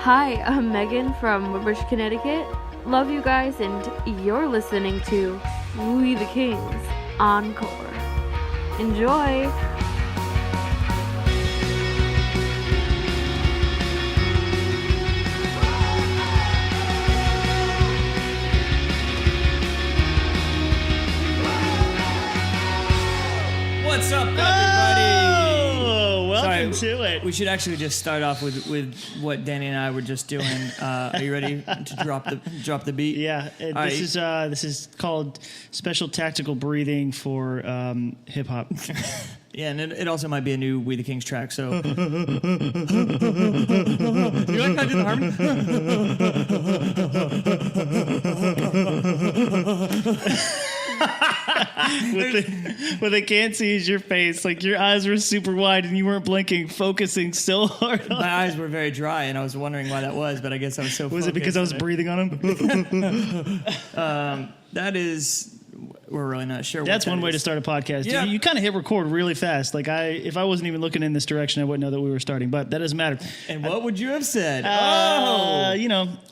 Hi, I'm Megan from Woodbridge, Connecticut. Love you guys, and you're listening to We the Kings Encore. Enjoy! What's up, everybody? Welcome to it. We should actually just start off with what Danny and I were just doing. Are you ready to drop the beat? Yeah, this is called special tactical breathing for hip hop. Yeah, and it also might be a new We the Kings track. So, you like how I did the harmony? What they can't see is your face. Like your eyes were super wide and you weren't blinking, focusing so hard. My eyes were very dry, and I was wondering why that was. But I guess I was so. Was it because I was breathing on them? That is. We're really not sure. That's one way to start a podcast. Yeah. You kind of hit record really fast. Like if I wasn't even looking in this direction, I wouldn't know that we were starting. But that doesn't matter. And what would you have said? I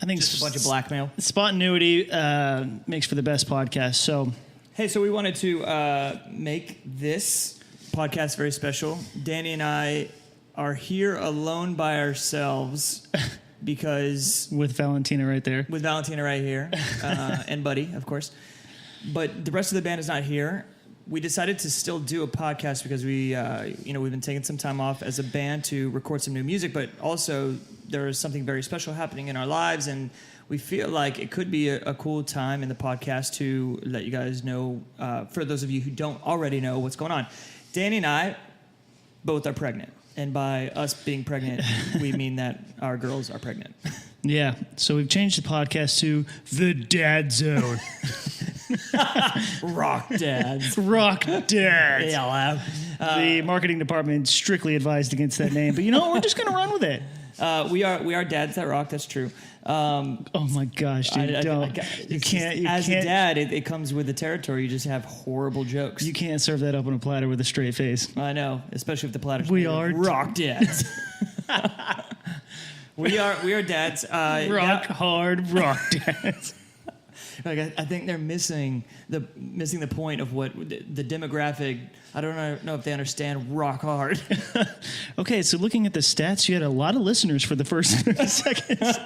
think Just a bunch of blackmail. Spontaneity makes for the best podcast. So. Hey, so we wanted to make this podcast very special. Danny and I are here alone by ourselves because... With Valentina right there. With Valentina right here. And Buddy, of course. But the rest of the band is not here. We decided to still do a podcast because we've been taking some time off as a band to record some new music, but also there is something very special happening in our lives, and we feel like it could be a cool time in the podcast to let you guys know, for those of you who don't already know what's going on. Danny and I both are pregnant. And by us being pregnant, we mean that our girls are pregnant. Yeah. So we've changed the podcast to The Dad Zone. Rock Dads. Rock Dads. Yeah, the marketing department strictly advised against that name. But we're just going to run with it. We are dads that rock. That's true. Oh my gosh, dude! You can't. As a dad, it comes with the territory. You just have horrible jokes. You can't serve that up on a platter with a straight face. I know, especially if the platter's We are rock dads. we are dads. Hard rock dads. Like I think they're missing the point of what the demographic. I don't know if they understand rock hard. Okay, so looking at the stats, you had a lot of listeners for the first 30 seconds.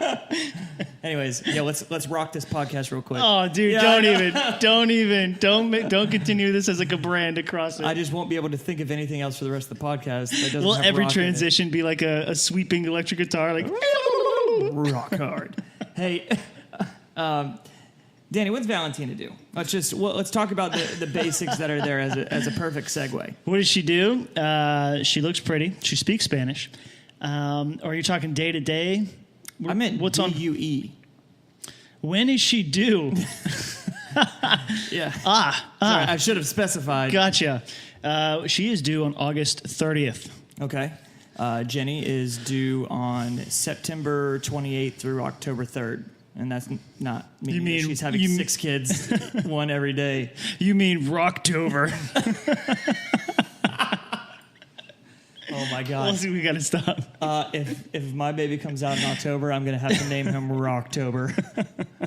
Anyways, yeah, let's rock this podcast real quick. Oh, dude, don't continue this as like a brand across it. I just won't be able to think of anything else for the rest of the podcast. That doesn't Will have every rock transition be like a sweeping electric guitar, like rock hard? Hey. Danny, what's Valentina do? Let's talk about the basics that are there as a perfect segue. What does she do? She looks pretty. She speaks Spanish. Are you talking day to day? I meant what's DUE. When is she due? Yeah. Sorry, I should have specified. Gotcha. She is due on August 30th. Okay. Jenny is due on September 28th through October 3rd. And that's not meaning she's having 6 kids, one every day. You mean Rocktober. Oh, my God. We got to stop. If my baby comes out in October, I'm going to have to name him Rocktober.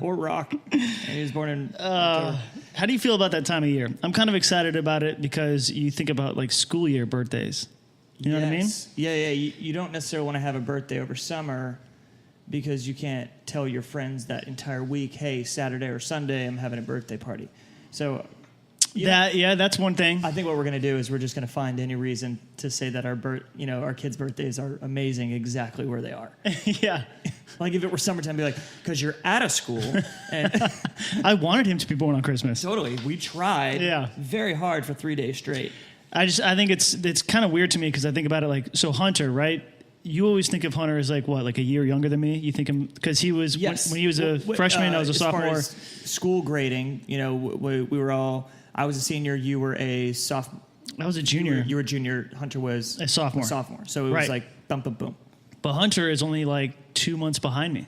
Or Rock. And he was born in October. How do you feel about that time of year? I'm kind of excited about it because you think about like school year birthdays. You know what I mean? Yeah. You don't necessarily want to have a birthday over summer, because you can't tell your friends that entire week, hey, Saturday or Sunday, I'm having a birthday party. So, that's one thing. I think what we're going to do is we're just going to find any reason to say that our kids' birthdays are amazing exactly where they are. Yeah. Like if it were summertime, be like, because you're out of school. And I wanted him to be born on Christmas. Totally. We tried very hard for 3 days straight. I think it's kind of weird to me because I think about it like, so Hunter, right? You always think of Hunter as like what, like a year younger than me? You think him because he was when he was a freshman, I was a sophomore. As far as school grading, we were all. I was a senior. You were a sophomore. I was a junior. You were a junior. Hunter was a sophomore. So it was like boom, boom, boom. But Hunter is only like 2 months behind me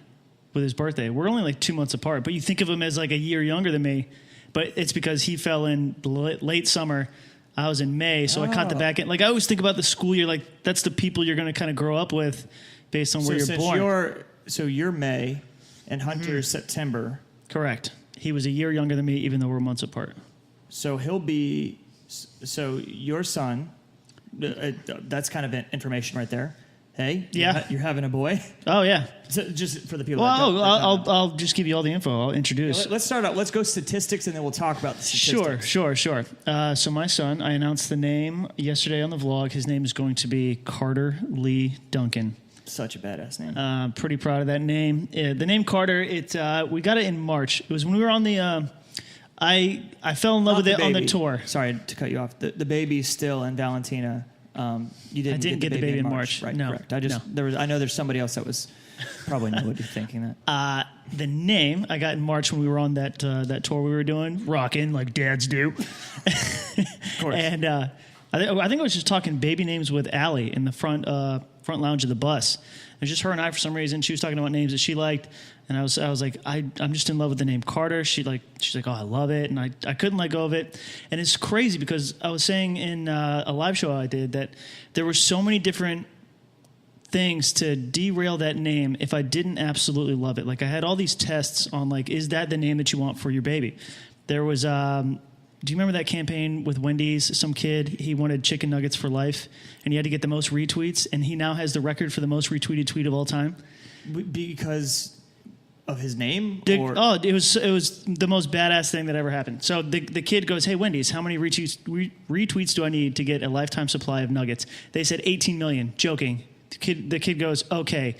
with his birthday. We're only like 2 months apart. But you think of him as like a year younger than me. But it's because he fell in late summer. I was in May, so I caught the back end. Like I always think about the school year, like that's the people you're going to kind of grow up with based on where you're born. so you're May, and Hunter's September. Correct. He was a year younger than me, even though we're months apart. So he'll be. So your son. That's kind of information right there. Hey, yeah, you're having a boy. Oh yeah. So just for the people. Well, I'll just give you all the info. I'll introduce. Let's start out. Let's go statistics, and then we'll talk about the statistics. Sure. So my son, I announced the name yesterday on the vlog. His name is going to be Carter Lee Duncan. Such a badass name. Pretty proud of that name. The name Carter. We got it in March. It was when we were on the. I fell in love with it on the tour. Sorry to cut you off. The baby still and Valentina. You didn't. I didn't get the baby in March. Right. No. Correct. I know there's somebody else that was probably would be thinking that. The name I got in March when we were on that tour we were doing, rocking like dads do. Of course. And I think I was just talking baby names with Allie in the front lounge of the bus. It was just her and I for some reason. She was talking about names that she liked, and I was like, I'm just in love with the name Carter. She's like, oh, I love it, and I couldn't let go of it. And it's crazy because I was saying in a live show I did that there were so many different things to derail that name if I didn't absolutely love it. Like I had all these tests on like, is that the name that you want for your baby? There was do you remember that campaign with Wendy's? Some kid, he wanted chicken nuggets for life, and he had to get the most retweets, and he now has the record for the most retweeted tweet of all time. Because of his name? It was the most badass thing that ever happened. So the kid goes, hey, Wendy's, how many retweets do I need to get a lifetime supply of nuggets? They said 18 million, joking. The kid goes, okay.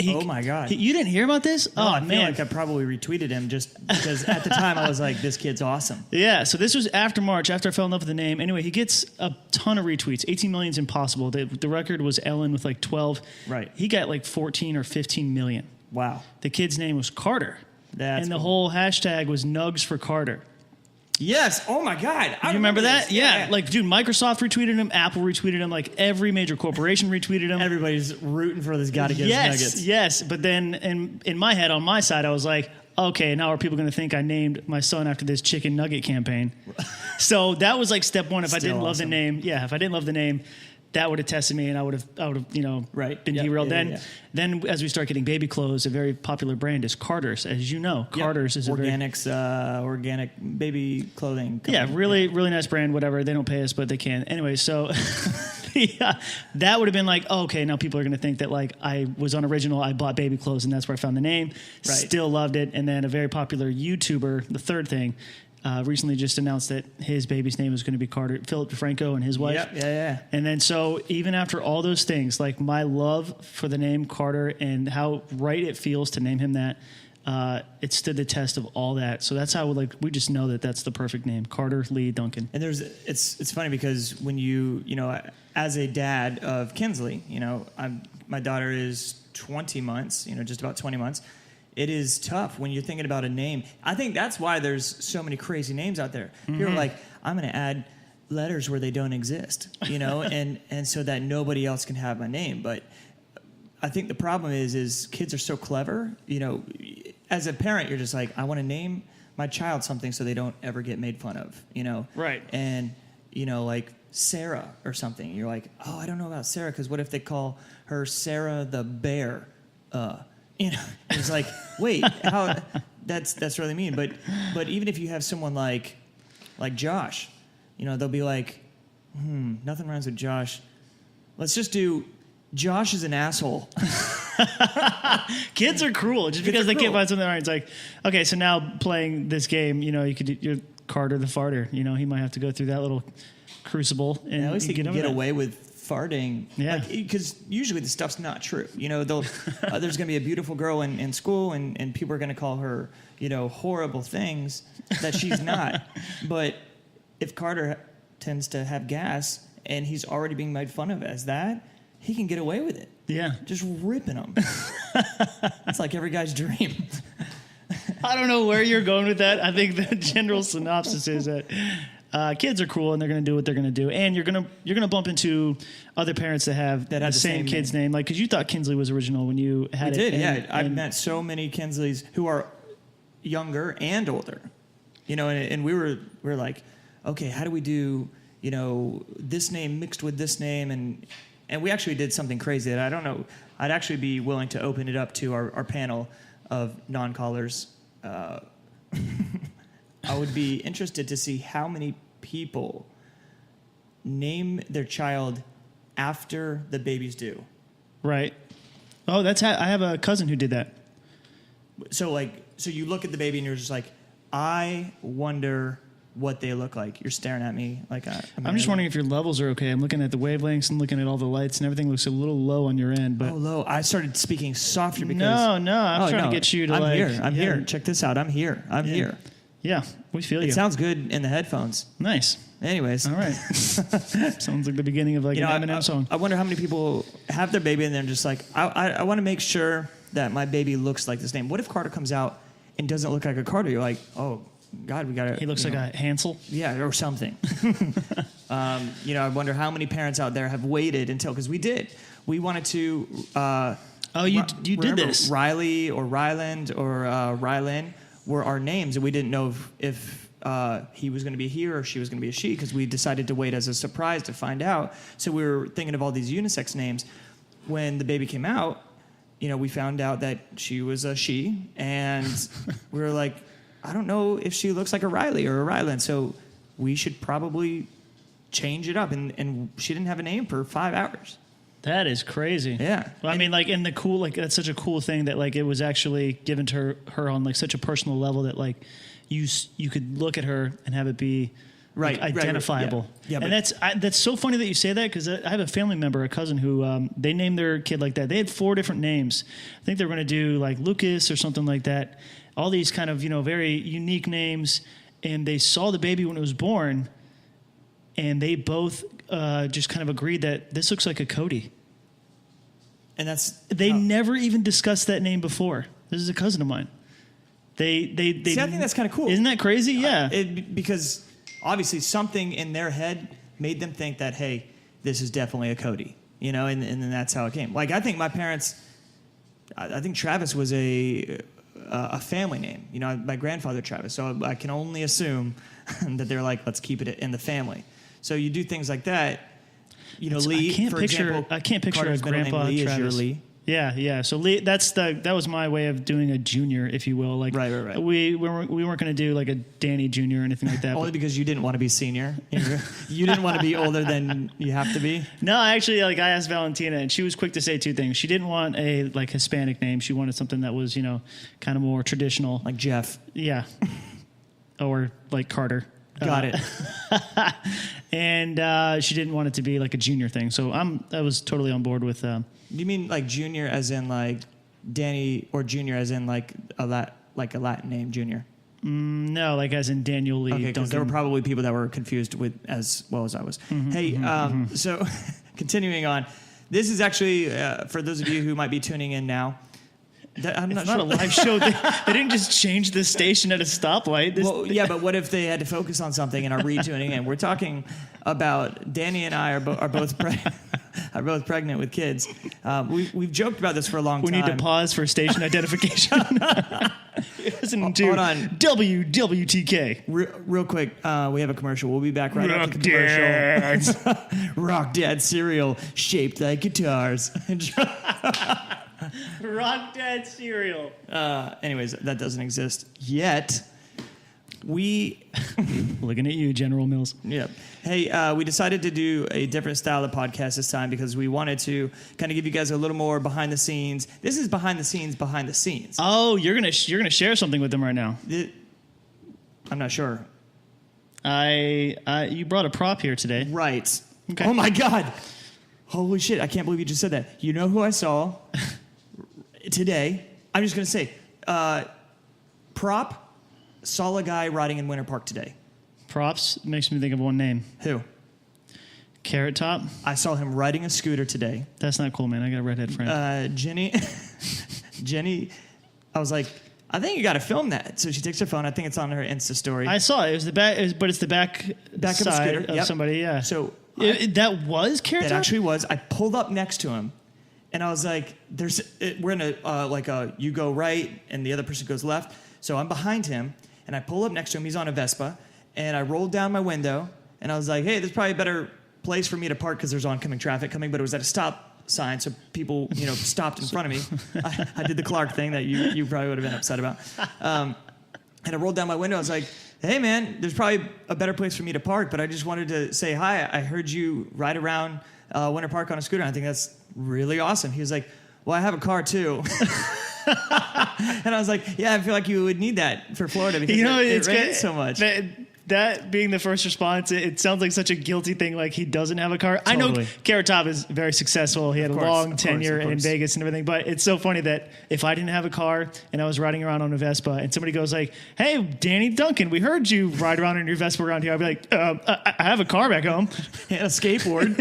Oh my God! You didn't hear about this? No, oh I man! feel like I probably retweeted him just because at the time I was like, "This kid's awesome." Yeah. So this was after March, after I fell in love with the name. Anyway, he gets a ton of retweets. 18 million is impossible. The record was Ellen with like 12. Right. He got like 14 or 15 million. Wow. The kid's name was Carter. That's and the cool. whole hashtag was Nugs for Carter. Yes. Oh my God. You remember that? Yeah. Like, dude, Microsoft retweeted him. Apple retweeted him. Like, every major corporation retweeted him. Everybody's rooting for this guy to get his nuggets. Yes. But then in my head, on my side, I was like, okay, now are people going to think I named my son after this chicken nugget campaign? So that was like step one. If I didn't love the name, that would have tested me, and I would have been derailed. Then as we start getting baby clothes, a very popular brand is Carter's, as you know. Carter's is organic baby clothing company. Yeah, really nice brand. Whatever, they don't pay us, but they can anyway. So that would have been like, okay, now people are going to think that like I was unoriginal. I bought baby clothes, and that's where I found the name. Right. Still loved it. And then a very popular YouTuber, the third thing. Recently just announced that his baby's name is going to be Carter, Philip DeFranco and his wife. Yep, yeah. And then so even after all those things, like my love for the name Carter and how right it feels to name him that, it stood the test of all that. So that's how we just know that that's the perfect name, Carter Lee Duncan. And it's funny because when you as a dad of Kinsley, my daughter is 20 months, just about 20 months. It is tough when you're thinking about a name. I think that's why there's so many crazy names out there. Mm-hmm. People are like, I'm going to add letters where they don't exist, and so that nobody else can have my name. But I think the problem is kids are so clever. As a parent, you're just like, I want to name my child something so they don't ever get made fun of, Right. And, like Sarah or something. You're like, oh, I don't know about Sarah because what if they call her Sarah the bear? It's like, wait, how? That's really mean. But even if you have someone like Josh, they'll be like, nothing rhymes with Josh. Let's just do Josh is an asshole. Kids are cruel just because they can't find something right. It's like, okay, so now playing this game, you could do you're Carter the farter. He might have to go through that little crucible and at least he can get away with farting, because usually the stuff's not true. There's going to be a beautiful girl in school, and people are going to call her, horrible things that she's not. But if Carter tends to have gas and he's already being made fun of as that, he can get away with it. Yeah, just ripping them. It's like every guy's dream. I don't know where you're going with that. I think the general synopsis is that. Kids are cruel and they're going to do what they're going to do, and you're going to bump into other parents that have the same kid's name, like because you thought Kinsley was original when you had it. Yeah. I've met so many Kinsleys who are younger and older, and we were like, okay, how do we do this name mixed with this name, And we actually did something crazy that I don't know. I'd actually be willing to open it up to our panel of non-callers. I would be interested to see how many people name their child after the baby's due. Right. Oh, I have a cousin who did that. So you look at the baby and you're just like, I wonder what they look like. You're staring at me like I'm just wondering if your levels are okay. I'm looking at the wavelengths and looking at all the lights, and everything looks a little low on your end. But low. I started speaking softer because no, I'm trying to get you to I'm here. Check this out. I'm here. Here. Yeah, we feel you. It sounds good in the headphones. Nice. Anyways, all right. Sounds like the beginning of an Eminem song. I wonder how many people have their baby and they're just like, I want to make sure that my baby looks like this name. What if Carter comes out and doesn't look like a Carter? You're like, oh God, we got to. He looks like a Hansel. Yeah, or something. I wonder how many parents out there have waited until, because we did. We wanted to. You did this. Riley or Ryland or Rylan were our names, and we didn't know if he was going to be he or she was going to be a she, because we decided to wait as a surprise to find out. So we were thinking of all these unisex names. When the baby came out, we found out that she was a she, and we were like, I don't know if she looks like a Riley or a Ryland, so we should probably change it up. And she didn't have a name for 5 hours. That is crazy. Yeah. Well, I mean, and the cool, that's such a cool thing that, it was actually given to her on, such a personal level that, you could look at her and have it be identifiable. Yeah, and that's so funny that you say that, because I have a family member, a cousin, who they named their kid like that. They had 4 different names. I think they were going to do, Lucas or something like that. All these kind of, very unique names. And they saw the baby when it was born, and they both just kind of agreed that this looks like a Cody. And they never even discussed that name before. This is a cousin of mine. They See, I think that's kind of cool. Isn't that crazy? Yeah. Because obviously something in their head made them think that, hey, this is definitely a Cody, and then that's how it came. I think my parents, I think Travis was a family name, my grandfather Travis. So I can only assume that they're like, let's keep it in the family. So you do things like that. Lee, I can't picture Carter's a grandpa Lee Travis. Is your Lee. Yeah. So Lee, that was my way of doing a junior, if you will. Right. We weren't going to do a Danny Junior or anything like that. Only because you didn't want to be senior. You didn't want to be older than you have to be. No, actually, I asked Valentina, and she was quick to say 2 things. She didn't want a Hispanic name. She wanted something that was kind of more traditional, like Jeff. Yeah, or Carter. Got it. And she didn't want it to be a junior thing. So I was totally on board with. You mean junior as in Danny, or junior as in a Latin name, Junior? No, as in Daniel Lee. Okay, because there were probably people that were confused with as well as I was. So continuing on, this is actually for those of you who might be tuning in now. It's not a live show. They didn't just change the station at a stoplight. But what if they had to focus on something and are retuning in? We're talking about Danny and I are both pregnant with kids. We've joked about this for a long time. We need to pause for station identification. Listen to Hold on. WTK. Real quick, we have a commercial. We'll be back right after the Dads. commercial. Rock Dad cereal shaped like guitars. Rock Dad cereal. Anyways, that doesn't exist yet. Looking at you, General Mills. Yeah. Hey, we decided to do a different style of podcast this time because we wanted to kind of give you guys a little more behind the scenes. This is behind the scenes. Oh, you're gonna share something with them right now. I'm not sure. You brought a prop here today. Right. Okay. Oh my God. Holy shit! I can't believe you just said that. You know who I saw today? I'm just gonna say, prop. Saw a guy riding in Winter Park today. Props makes me think of one name. Who? Carrot Top. I saw him riding a scooter today. That's not cool, man. I got a redhead friend. Jenny, I was like, I think you got to film that. So she takes her phone. I think it's on her Insta story. I saw it. It was the back, but it's the back of a side scooter. of somebody. Yeah. So that was Carrot Top? It actually was. I pulled up next to him, and I was like, we're in a you go right, and the other person goes left. So I'm behind him. And I pull up next to him. He's on a Vespa. And I rolled down my window. And I was like, hey, there's probably a better place for me to park because there's oncoming traffic coming, but it was at a stop sign, so people, stopped in front of me. I did the Clark thing that you probably would have been upset about. And I rolled down my window. I was like, hey, man, there's probably a better place for me to park, but I just wanted to say hi. I heard you ride around Winter Park on a scooter. And I think that's really awesome. He was like, well, I have a car, too. And I was like, yeah, I feel like you would need that for Florida because it rains so much. That being the first response, it sounds like such a guilty thing, like he doesn't have a car. Totally. I know Carrot Top is very successful. He had a long tenure in Vegas and everything, but it's so funny that if I didn't have a car and I was riding around on a Vespa and somebody goes like, hey, Danny Duncan, we heard you ride around in your Vespa around here. I'd be like, I have a car back home. And a skateboard.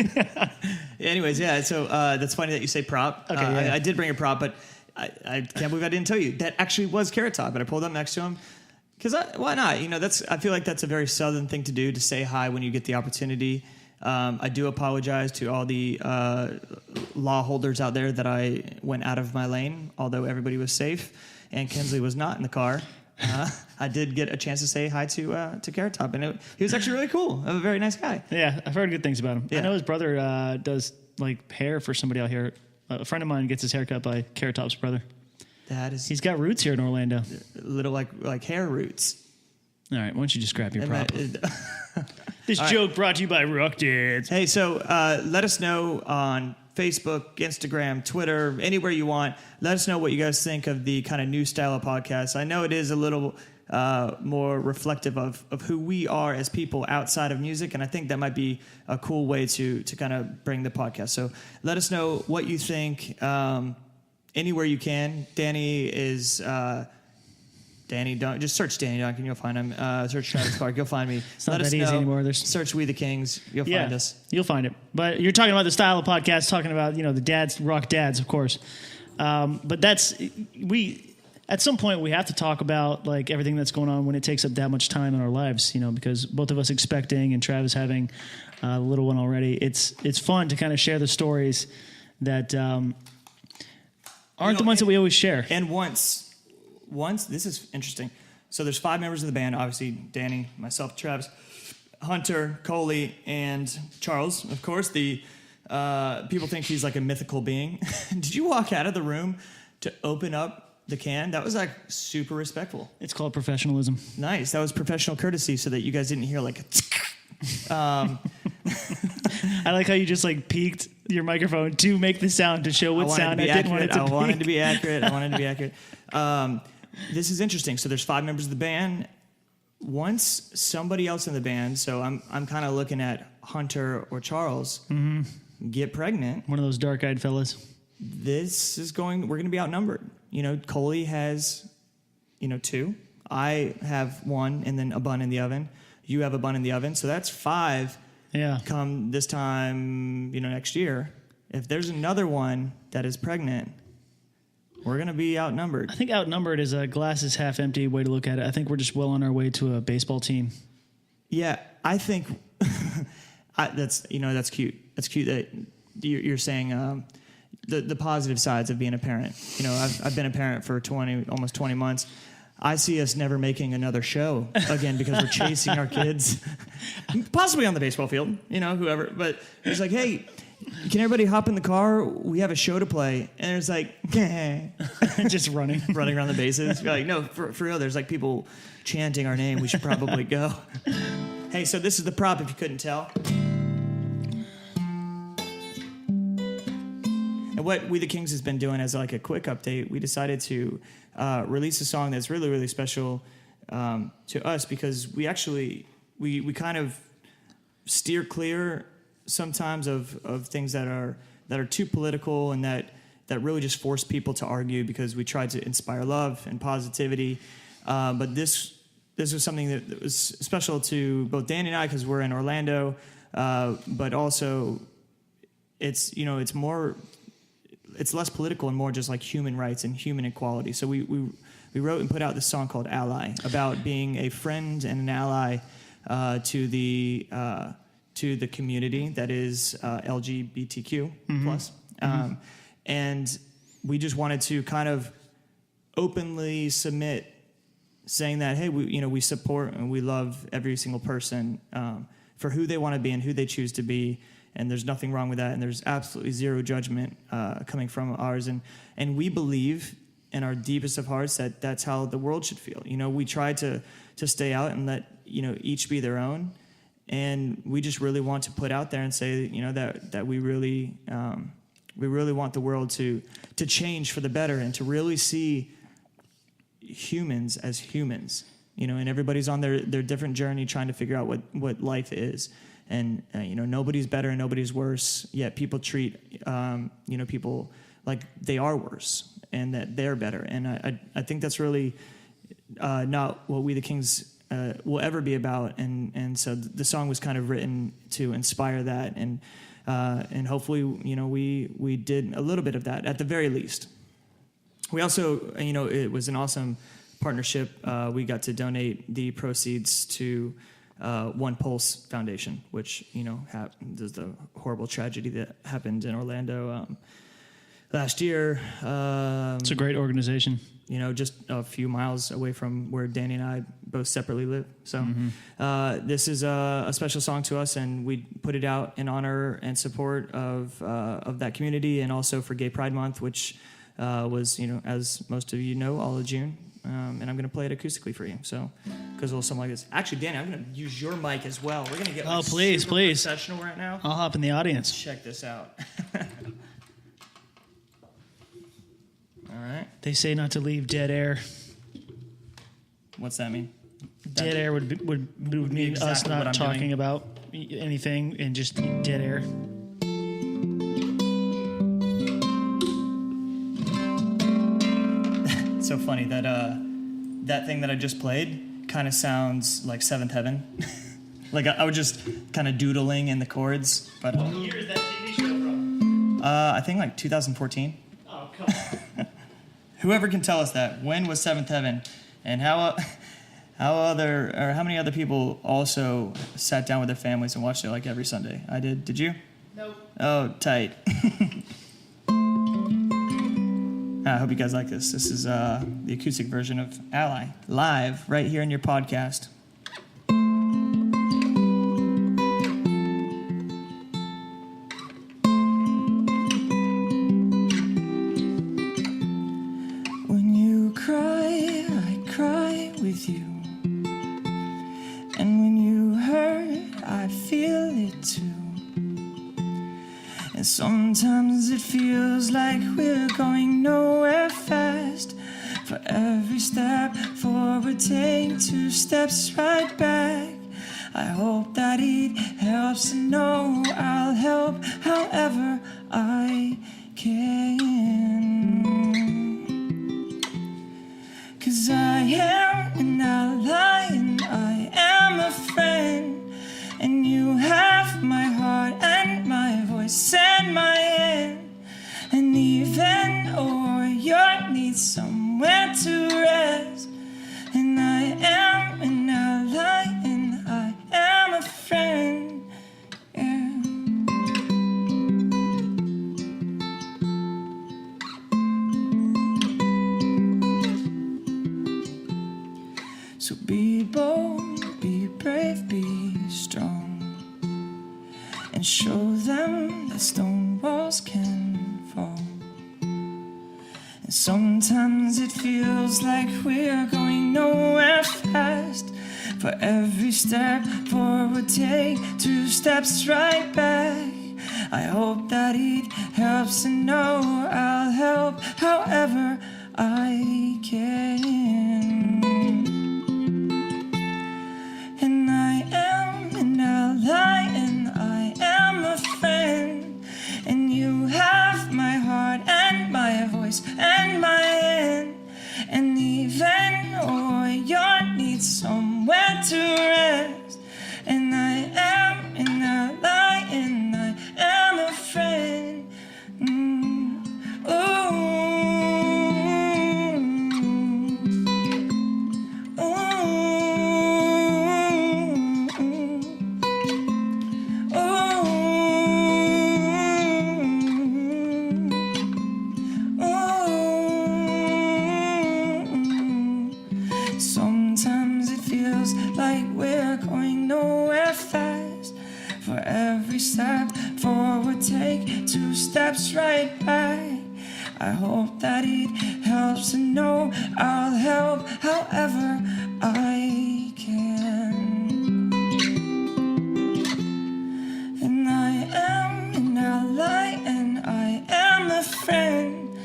Anyways, yeah, so that's funny that you say prop. Okay, yeah. I did bring a prop, but I can't believe I didn't tell you. That actually was Carrot Top, but I pulled up next to him. Because why not? I feel like that's a very Southern thing to do, to say hi when you get the opportunity. I do apologize to all the law holders out there that I went out of my lane, although everybody was safe and Kinsley was not in the car. I did get a chance to say hi to Carrot Top, and he was actually really cool. A very nice guy. Yeah, I've heard good things about him. Yeah. I know his brother does like hair for somebody out here. A friend of mine gets his hair cut by Carrot Top's brother. He's got roots here in Orlando. Little like hair roots. All right, why don't you just grab your prop? This joke brought to you by Rock Dads. Hey, so let us know on Facebook, Instagram, Twitter, anywhere you want. Let us know what you guys think of the kind of new style of podcast. I know it is a little more reflective of who we are as people outside of music, and I think that might be a cool way to kind of bring the podcast. So let us know what you think. Anywhere you can. Danny is Danny Duncan. Just search Danny Duncan, you'll find him. Search Travis Clark, you'll find me. It's not that easy anymore. Search We the Kings, you'll find us. You'll find it. But you're talking about the style of podcast, talking about the dads, rock dads, of course. But at some point we have to talk about like everything that's going on when it takes up that much time in our lives. Because both of us expecting and Travis having a little one already. It's fun to kind of share the stories that. Aren't the ones that we always share. And once, this is interesting. So there's 5 members of the band, obviously Danny, myself, Travis, Hunter, Coley, and Charles. Of course, the people think he's like a mythical being. Did you walk out of the room to open up the can? That was like super respectful. It's called professionalism. Nice. That was professional courtesy so that you guys didn't hear like a I like how you just like peaked your microphone to make the sound to show what sound I didn't want it to be. I wanted to be accurate. This is interesting. So there's 5 members of the band. Once somebody else in the band, so I'm kind of looking at Hunter or Charles, get pregnant. One of those dark-eyed fellas. We're going to be outnumbered. Coley has, 2. I have 1 and then a bun in the oven. You have a bun in the oven. So that's 5. Yeah. Come this time, next year. If there's another one that is pregnant, we're going to be outnumbered. I think outnumbered is a glass is half empty way to look at it. I think we're just well on our way to a baseball team. Yeah, I think that's cute. That's cute that you're saying the positive sides of being a parent. I've been a parent for almost 20 months. I see us never making another show again because we're chasing our kids, possibly on the baseball field, whoever. But it's like, hey, can everybody hop in the car? We have a show to play. And it's like, just running around the bases. You're like, no, for real, there's like people chanting our name. We should probably go. Hey, so this is the prop if you couldn't tell. And what We the Kings has been doing as like a quick update, we decided to release a song that's really, really special to us because we actually, we kind of steer clear sometimes of things that are too political and that really just force people to argue because we tried to inspire love and positivity. But this was something that was special to both Danny and I because we're in Orlando, but also it's less political and more just like human rights and human equality. So we wrote and put out this song called Ally about being a friend and an ally to the community that is LGBTQ plus. And we just wanted to kind of openly submit saying that, hey, we support and we love every single person for who they want to be and who they choose to be. And there's nothing wrong with that. And there's absolutely zero judgment coming from ours. And we believe in our deepest of hearts that that's how the world should feel. You know, we try to stay out and let, you know, each be their own. And we just really want to put out there and say, you know, that we really want the world to change for the better and to really see humans as humans, you know, and everybody's on their different journey trying to figure out what life is. And, you know, nobody's better and nobody's worse, yet people treat, you know, people like they are worse and that they're better. And I think that's really not what We the Kings will ever be about. And so the song was kind of written to inspire that. And hopefully, you know, we did a little bit of that at the very least. We also, you know, it was an awesome partnership. We got to donate the proceeds to One Pulse Foundation, which, you know, there's the horrible tragedy that happened in Orlando last year. It's a great organization. You know, just a few miles away from where Danny and I both separately live. So this is a special song to us, and we put it out in honor and support of that community, and also for Gay Pride Month, which was, you know, as most of you know, all of June. And I'm going to play it acoustically for you. So, because a little something like this. Actually, Danny, I'm going to use your mic as well. We're going to get like, please, super please. professional right now. I'll hop in the audience. Check this out. All right. They say not to leave dead air. What's that mean? Dead air would mean exactly us what not I'm talking doing. about anything and just dead air. It's so funny that that thing that I just played kind of sounds like Seventh Heaven. Like I was just kind of doodling in the chords. But What year is that TV show from? I think like 2014. Oh, come on. Whoever can tell us that, when was Seventh Heaven, and how many other people also sat down with their families and watched it like every Sunday? I did. Did you? Nope. Oh, tight. I hope you guys like this. This is the acoustic version of Ally, live right here in your podcast. When you cry, I cry with you. And when you hurt, I feel it too. And sometimes it feels like we're going nowhere fast. For every step forward, take 2 steps right back. I hope that it helps to know I'll help however I can. 'Cause I am an ally and I am a friend. And you have my heart and my voice and my hand. And even your needs somewhere to rest. And I am an ally and I am a friend. Yeah. So be bold, be brave, be strong. And show them that stone walls can fall. And sometimes it feels like we're going nowhere fast. For every step forward, take 2 steps right back. I hope that it helps to know I'll help however I can. And I am an ally and I am a friend. And you have my heart and my voice and my hand. And even your needs somewhere to rest. And I am an ally and I am a friend. Ooh. steps right by. I hope that it helps to know I'll help however I can. And I am an ally and I am a friend.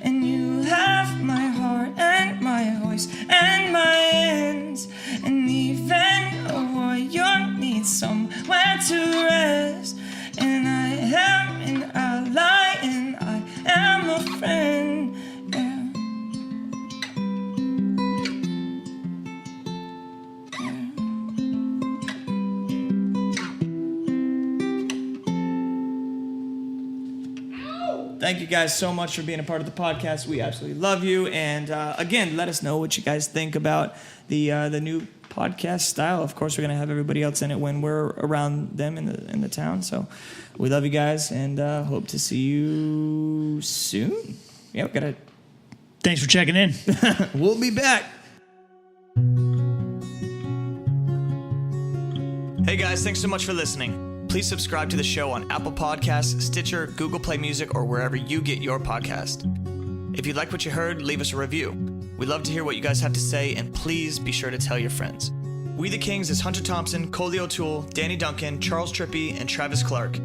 And you have my heart and my voice and my hands. And even a warrior needs somewhere to rest. And I am an ally and I am a friend. Yeah. Thank you guys so much for being a part of the podcast. We absolutely love you. And again, let us know what you guys think about the new podcast style. Of course, we're going to have everybody else in it when we're around them in the town. So we love you guys and hope to see you soon. Yeah, we got to. Thanks for checking in. We'll be back. Hey guys, thanks so much for listening. Please subscribe to the show on Apple Podcasts, Stitcher, Google Play Music, or wherever you get your podcast. If you like what you heard, leave us a review. We'd love to hear what you guys have to say, and please be sure to tell your friends. We the Kings is Hunter Thompson, Coley O'Toole, Danny Duncan, Charles Trippy, and Travis Clark.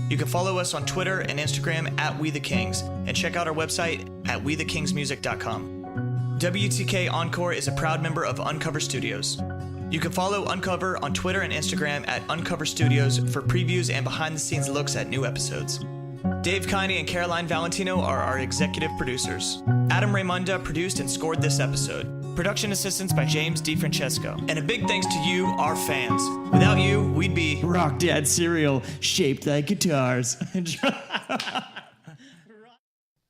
You can follow us on Twitter and Instagram at We the Kings, and check out our website at wethekingsmusic.com. WTK Encore is a proud member of Uncover Studios. You can follow Uncover on Twitter and Instagram at Uncover Studios for previews and behind-the-scenes looks at new episodes. Dave Kiney and Caroline Valentino are our executive producers. Adam Raymunda produced and scored this episode. Production assistance by James DiFrancesco. And a big thanks to you, our fans. Without you, we'd be Rock Dad cereal shaped like guitars.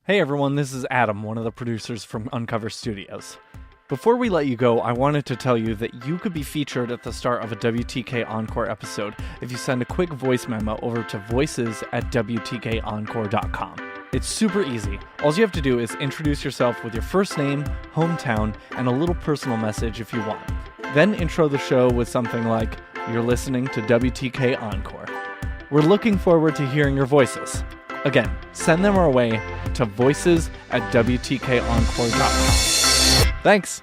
Hey everyone, this is Adam, one of the producers from Uncover Studios. Before we let you go, I wanted to tell you that you could be featured at the start of a WTK Encore episode if you send a quick voice memo over to voices@wtkencore.com. It's super easy. All you have to do is introduce yourself with your first name, hometown, and a little personal message if you want. Then intro the show with something like, "You're listening to WTK Encore." We're looking forward to hearing your voices. Again, send them our way to voices@wtkencore.com. Thanks!